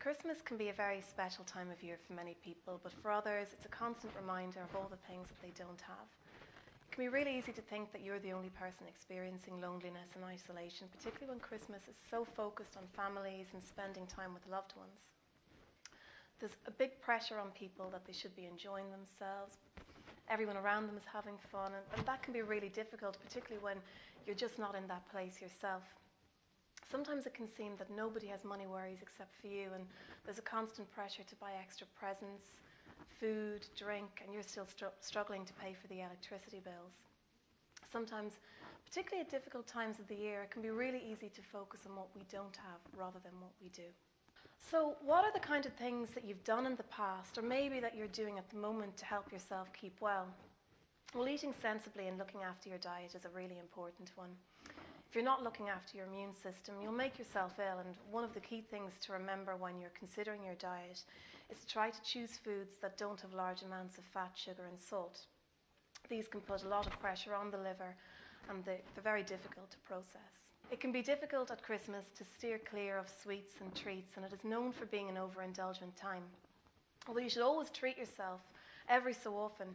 Christmas can be a very special time of year for many people, but for others it's a constant reminder of all the things that they don't have. It can be really easy to think that you're the only person experiencing loneliness and isolation, particularly when Christmas is so focused on families and spending time with loved ones. There's a big pressure on people that they should be enjoying themselves. Everyone around them is having fun, and that can be really difficult, particularly when you're just not in that place yourself. Sometimes it can seem that nobody has money worries except for you, and there's a constant pressure to buy extra presents, food, drink, and you're still struggling to pay for the electricity bills. Sometimes, particularly at difficult times of the year, it can be really easy to focus on what we don't have rather than what we do. So what are the kind of things that you've done in the past, or maybe that you're doing at the moment, to help yourself keep well? Well, eating sensibly and looking after your diet is a really important one. If you're not looking after your immune system, you'll make yourself ill, and one of the key things to remember when you're considering your diet is to try to choose foods that don't have large amounts of fat, sugar and salt. These can put a lot of pressure on the liver, and they're very difficult to process. It can be difficult at Christmas to steer clear of sweets and treats, and it is known for being an overindulgent time. Although you should always treat yourself every so often,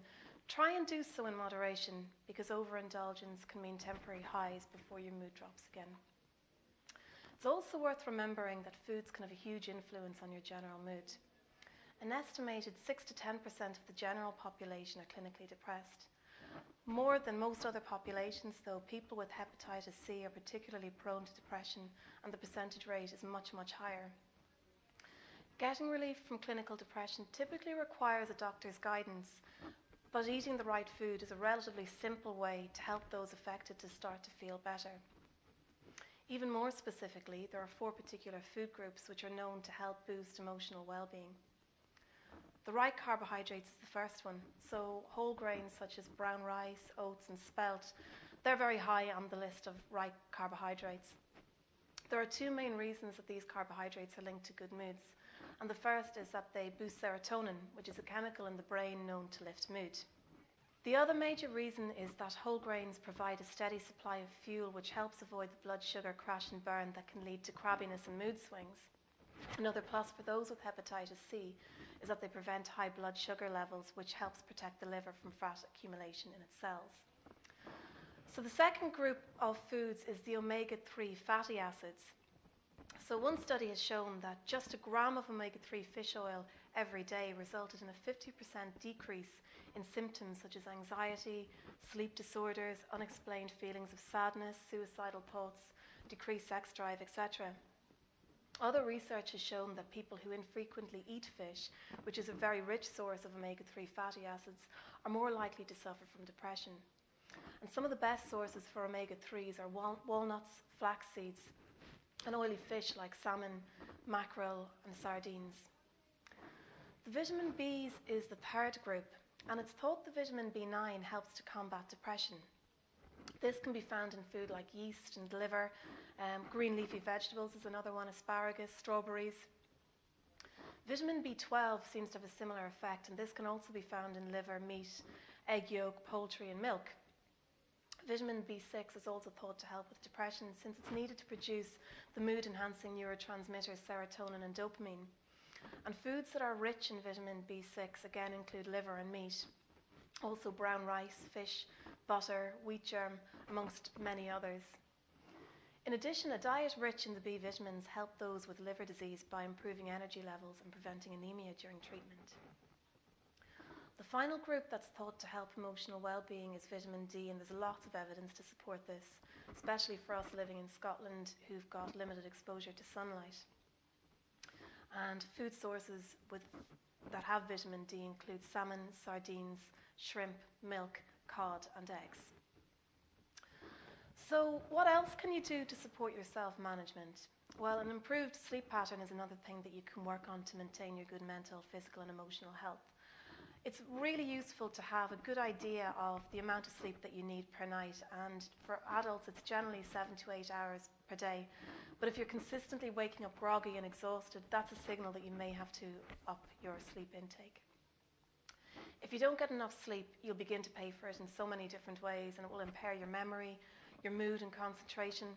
try and do so in moderation, because overindulgence can mean temporary highs before your mood drops again. It's also worth remembering that foods can have a huge influence on your general mood. An estimated 6 to 10% of the general population are clinically depressed. More than most other populations, though, people with hepatitis C are particularly prone to depression, and the percentage rate is much, much higher. Getting relief from clinical depression typically requires a doctor's guidance, but eating the right food is a relatively simple way to help those affected to start to feel better. Even more specifically, there are 4 particular food groups which are known to help boost emotional well-being. The right carbohydrates is the first one, so whole grains such as brown rice, oats and spelt, they're very high on the list of right carbohydrates. There are 2 main reasons that these carbohydrates are linked to good moods, and the first is that they boost serotonin, which is a chemical in the brain known to lift mood. The other major reason is that whole grains provide a steady supply of fuel, which helps avoid the blood sugar crash and burn that can lead to crabbiness and mood swings. Another plus for those with hepatitis C is that they prevent high blood sugar levels, which helps protect the liver from fat accumulation in its cells. So the second group of foods is the omega-3 fatty acids. So one study has shown that just a gram of omega-3 fish oil every day resulted in a 50% decrease in symptoms such as anxiety, sleep disorders, unexplained feelings of sadness, suicidal thoughts, decreased sex drive, etc. Other research has shown that people who infrequently eat fish, which is a very rich source of omega-3 fatty acids, are more likely to suffer from depression. And some of the best sources for omega-3s are walnuts, flax seeds, and oily fish like salmon, mackerel and sardines. The vitamin Bs is the third group, and it's thought the vitamin B9 helps to combat depression. This can be found in food like yeast and liver. Green leafy vegetables is another one, asparagus, strawberries. Vitamin B12 seems to have a similar effect, and this can also be found in liver, meat, egg yolk, poultry and milk. Vitamin B6 is also thought to help with depression, since it's needed to produce the mood-enhancing neurotransmitters serotonin and dopamine. And foods that are rich in vitamin B6 again include liver and meat, also brown rice, fish, butter, wheat germ, amongst many others. In addition, a diet rich in the B vitamins help those with liver disease by improving energy levels and preventing anemia during treatment. The final group that's thought to help emotional well-being is vitamin D, and there's lots of evidence to support this, especially for us living in Scotland who've got limited exposure to sunlight. And food sources that have vitamin D include salmon, sardines, shrimp, milk, cod and eggs. So what else can you do to support your self-management? Well, an improved sleep pattern is another thing that you can work on to maintain your good mental, physical and emotional health. It's really useful to have a good idea of the amount of sleep that you need per night, and for adults it's generally 7 to 8 hours per day. But if you're consistently waking up groggy and exhausted, that's a signal that you may have to up your sleep intake. If you don't get enough sleep, you'll begin to pay for it in so many different ways, and it will impair your memory, your mood and concentration.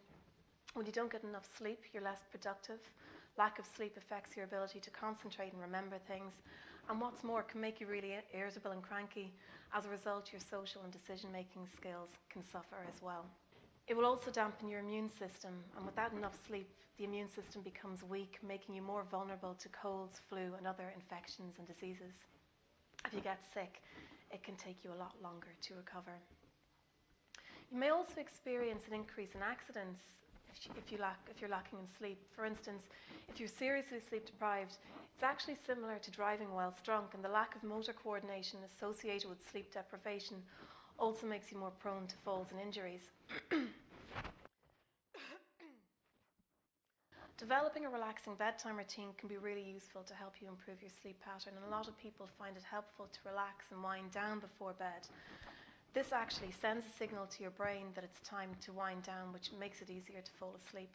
When you don't get enough sleep, you're less productive. Lack of sleep affects your ability to concentrate and remember things, and what's more, can make you really irritable and cranky. As a result, your social and decision-making skills can suffer as well. It will also dampen your immune system, and without enough sleep, the immune system becomes weak, making you more vulnerable to colds, flu, and other infections and diseases. If you get sick, it can take you a lot longer to recover. You may also experience an increase in accidents if you're lacking in sleep. For instance, if you're seriously sleep deprived, it's actually similar to driving whilst drunk, and the lack of motor coordination associated with sleep deprivation also makes you more prone to falls and injuries. Developing a relaxing bedtime routine can be really useful to help you improve your sleep pattern, and a lot of people find it helpful to relax and wind down before bed. This actually sends a signal to your brain that it's time to wind down, which makes it easier to fall asleep.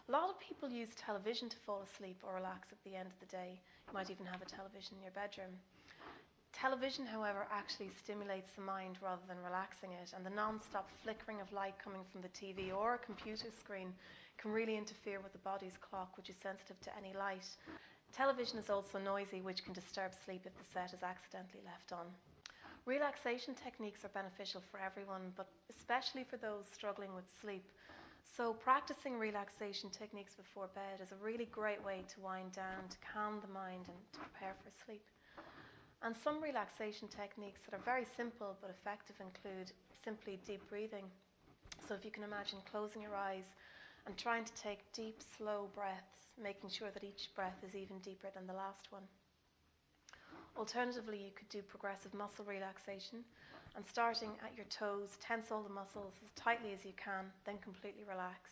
A lot of people use television to fall asleep or relax at the end of the day. You might even have a television in your bedroom. Television, however, actually stimulates the mind rather than relaxing it, and the non-stop flickering of light coming from the TV or a computer screen can really interfere with the body's clock, which is sensitive to any light. Television is also noisy, which can disturb sleep if the set is accidentally left on. Relaxation techniques are beneficial for everyone, but especially for those struggling with sleep. So practicing relaxation techniques before bed is a really great way to wind down, to calm the mind and to prepare for sleep. And some relaxation techniques that are very simple but effective include simply deep breathing. So if you can imagine closing your eyes and trying to take deep, slow breaths, making sure that each breath is even deeper than the last one. Alternatively, you could do progressive muscle relaxation, and starting at your toes, tense all the muscles as tightly as you can, then completely relax.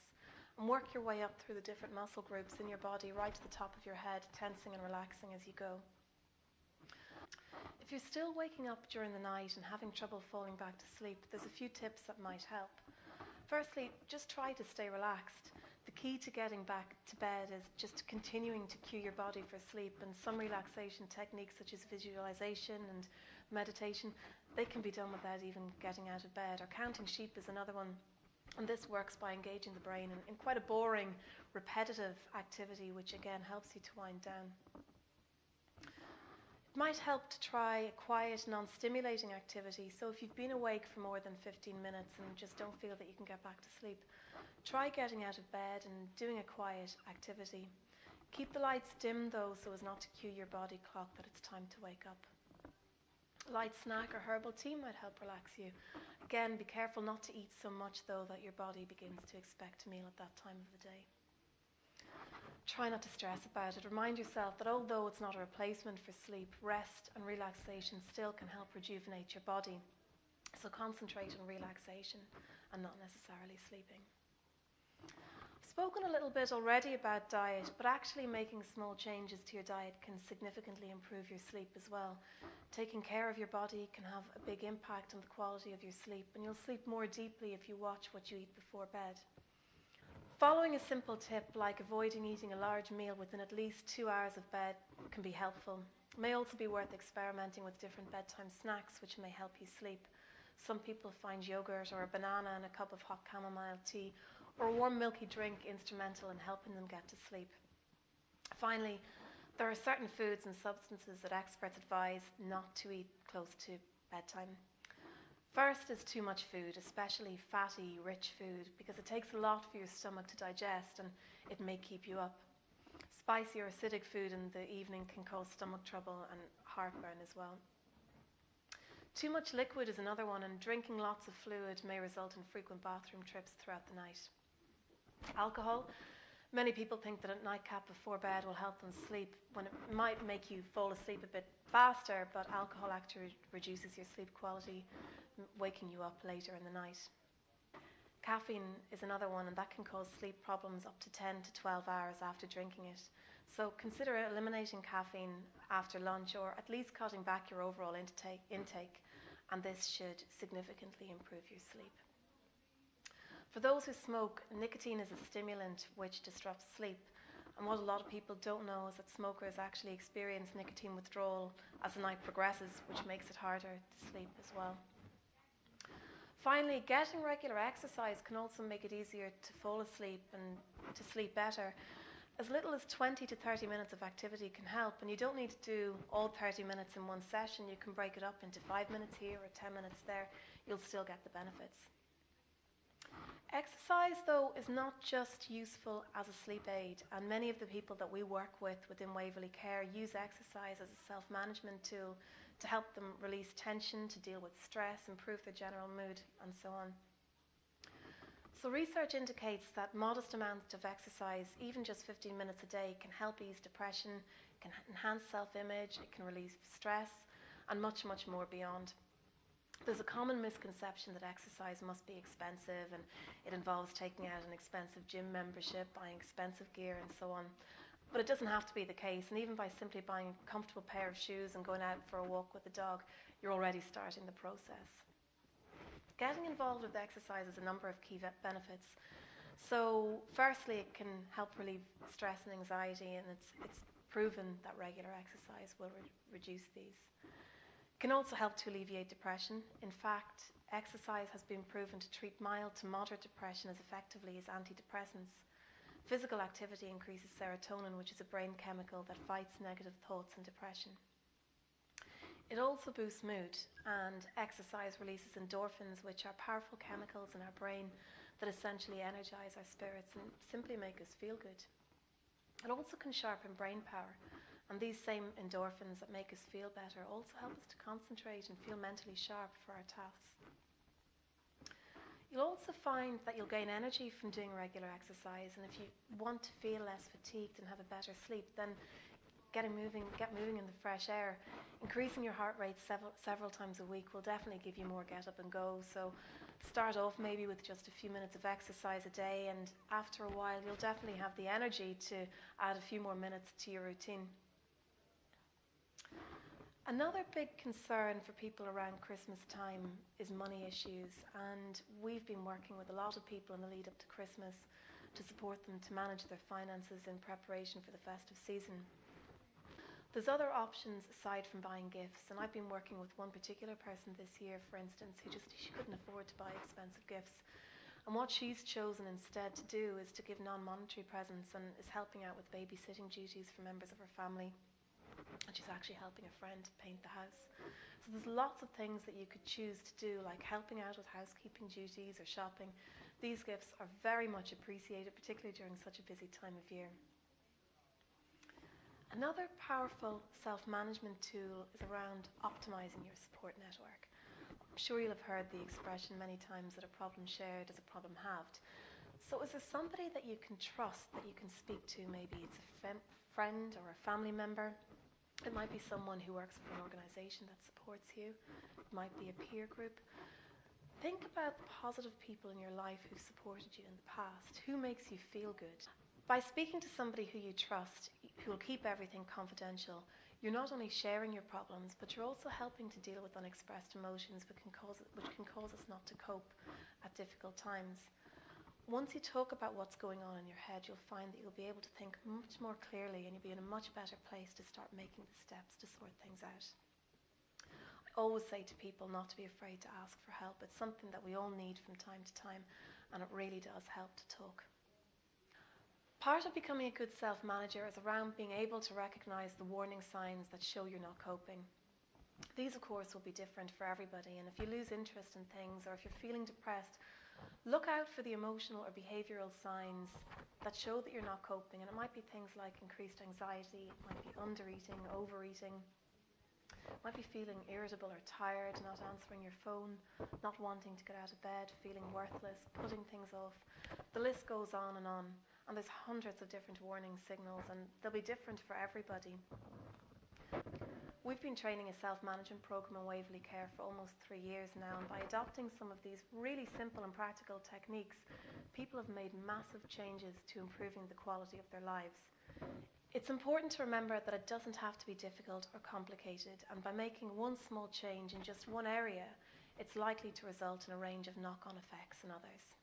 And work your way up through the different muscle groups in your body, right to the top of your head, tensing and relaxing as you go. If you're still waking up during the night and having trouble falling back to sleep, there's a few tips that might help. Firstly, just try to stay relaxed. The key to getting back to bed is just continuing to cue your body for sleep, and some relaxation techniques such as visualization and meditation, they can be done without even getting out of bed. Or counting sheep is another one, and this works by engaging the brain in quite a boring, repetitive activity, which again helps you to wind down. It might help to try a quiet, non-stimulating activity. So if you've been awake for more than 15 minutes and just don't feel that you can get back to sleep, try getting out of bed and doing a quiet activity. Keep the lights dim though, so as not to cue your body clock that it's time to wake up. A light snack or herbal tea might help relax you. Again, be careful not to eat so much though that your body begins to expect a meal at that time of the day. Try not to stress about it. Remind yourself that although it's not a replacement for sleep, rest and relaxation still can help rejuvenate your body. So concentrate on relaxation and not necessarily sleeping. I've spoken a little bit already about diet, but actually making small changes to your diet can significantly improve your sleep as well. Taking care of your body can have a big impact on the quality of your sleep, and you'll sleep more deeply if you watch what you eat before bed. Following a simple tip like avoiding eating a large meal within at least 2 hours of bed can be helpful. It may also be worth experimenting with different bedtime snacks which may help you sleep. Some people find yogurt or a banana and a cup of hot chamomile tea or a warm milky drink instrumental in helping them get to sleep. Finally, there are certain foods and substances that experts advise not to eat close to bedtime. First is too much food, especially fatty, rich food, because it takes a lot for your stomach to digest and it may keep you up. Spicy or acidic food in the evening can cause stomach trouble and heartburn as well. Too much liquid is another one, and drinking lots of fluid may result in frequent bathroom trips throughout the night. Alcohol. Many people think that a nightcap before bed will help them sleep, when it might make you fall asleep a bit faster, but alcohol actually reduces your sleep quality, waking you up later in the night. Caffeine is another one, and that can cause sleep problems up to 10 to 12 hours after drinking it. So consider eliminating caffeine after lunch, or at least cutting back your overall intake, and this should significantly improve your sleep. For those who smoke, nicotine is a stimulant which disrupts sleep. And what a lot of people don't know is that smokers actually experience nicotine withdrawal as the night progresses, which makes it harder to sleep as well. Finally, getting regular exercise can also make it easier to fall asleep and to sleep better. As little as 20 to 30 minutes of activity can help, and you don't need to do all 30 minutes in one session. You can break it up into 5 minutes here or 10 minutes there. You'll still get the benefits. Exercise, though, is not just useful as a sleep aid, and many of the people that we work with within Waverley Care use exercise as a self-management tool to help them release tension, to deal with stress, improve their general mood, and so on. So research indicates that modest amounts of exercise, even just 15 minutes a day, can help ease depression, can enhance self-image, it can relieve stress, and much, much more beyond. There's a common misconception that exercise must be expensive, and it involves taking out an expensive gym membership, buying expensive gear, and so on. But it doesn't have to be the case, and even by simply buying a comfortable pair of shoes and going out for a walk with the dog, you're already starting the process. Getting involved with exercise has a number of key benefits. So firstly, it can help relieve stress and anxiety, and it's proven that regular exercise will reduce these. It can also help to alleviate depression. In fact, exercise has been proven to treat mild to moderate depression as effectively as antidepressants. Physical activity increases serotonin, which is a brain chemical that fights negative thoughts and depression. It also boosts mood, and exercise releases endorphins, which are powerful chemicals in our brain that essentially energize our spirits and simply make us feel good. It also can sharpen brain power, and these same endorphins that make us feel better also help us to concentrate and feel mentally sharp for our tasks. You'll also find that you'll gain energy from doing regular exercise, and if you want to feel less fatigued and have a better sleep, then get moving in the fresh air. Increasing your heart rate several times a week will definitely give you more get up and go. So start off maybe with just a few minutes of exercise a day, and after a while you'll definitely have the energy to add a few more minutes to your routine. Another big concern for people around Christmas time is money issues, and we've been working with a lot of people in the lead up to Christmas to support them to manage their finances in preparation for the festive season. There's other options aside from buying gifts, and I've been working with one particular person this year, for instance, she couldn't afford to buy expensive gifts. And what she's chosen instead to do is to give non-monetary presents, and is helping out with babysitting duties for members of her family. And she's actually helping a friend paint the house. So there's lots of things that you could choose to do, like helping out with housekeeping duties or shopping. These gifts are very much appreciated, particularly during such a busy time of year. Another powerful self-management tool is around optimizing your support network. I'm sure you'll have heard the expression many times that a problem shared is a problem halved. So is there somebody that you can trust, that you can speak to? Maybe it's a friend or a family member. It might be someone who works for an organisation that supports you. It might be a peer group. Think about the positive people in your life who've supported you in the past. Who makes you feel good? By speaking to somebody who you trust, who will keep everything confidential, you're not only sharing your problems, but you're also helping to deal with unexpressed emotions which can cause us not to cope at difficult times. Once you talk about what's going on in your head, you'll find that you'll be able to think much more clearly, and you'll be in a much better place to start making the steps to sort things out. I always say to people not to be afraid to ask for help. It's something that we all need from time to time, and it really does help to talk. Part of becoming a good self-manager is around being able to recognise the warning signs that show you're not coping. These, of course, will be different for everybody, and if you lose interest in things, or if you're feeling depressed, look out for the emotional or behavioural signs that show that you're not coping, and it might be things like increased anxiety, it might be undereating, overeating, it might be feeling irritable or tired, not answering your phone, not wanting to get out of bed, feeling worthless, putting things off. The list goes on, and there's hundreds of different warning signals, and they'll be different for everybody. We've been training a self-management program in Waverley Care for almost 3 years now, and by adopting some of these really simple and practical techniques, people have made massive changes to improving the quality of their lives. It's important to remember that it doesn't have to be difficult or complicated, and by making one small change in just one area, it's likely to result in a range of knock-on effects in others.